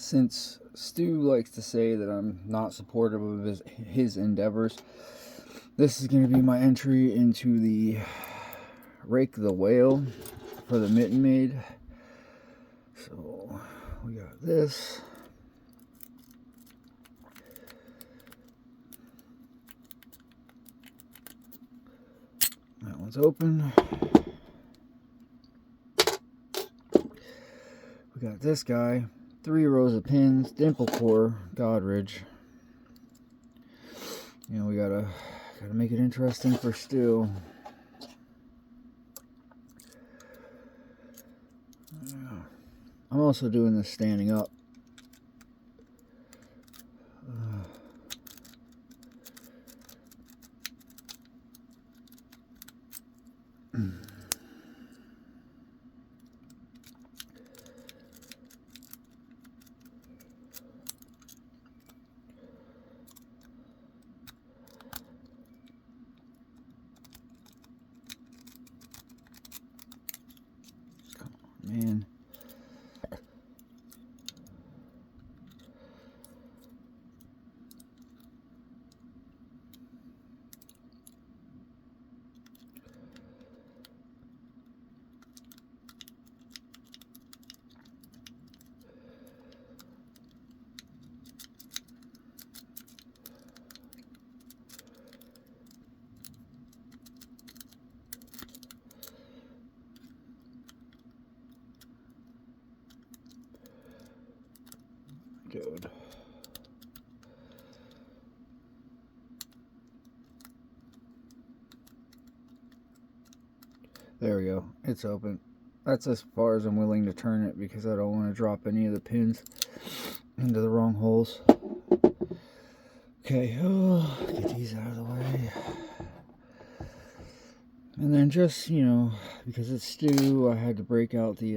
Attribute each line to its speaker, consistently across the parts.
Speaker 1: Since Stu likes to say that I'm not supportive of his endeavors, this is going to be my entry into the Rake the Whale for the Mitten Maid. So we got this. That one's open. We got this guy. 3 rows of pins, dimple core, Godridge. You know, we gotta make it interesting for Stu. I'm also doing this standing up. Man. Good. There we go. It's open. That's as far as I'm willing to turn it because I don't want to drop any of the pins into the wrong holes. Okay, get these out of the way. And then just, you know, because it's Stu, I had to break out the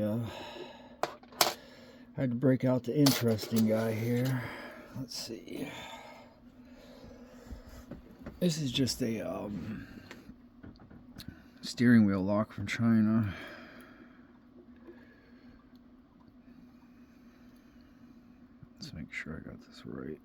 Speaker 1: interesting guy here. Let's see. This is just a steering wheel lock from China. Let's make sure I got this right.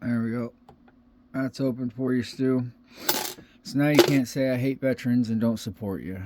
Speaker 1: There we go. That's open for you, Stu. So now you can't say I hate veterans and don't support you.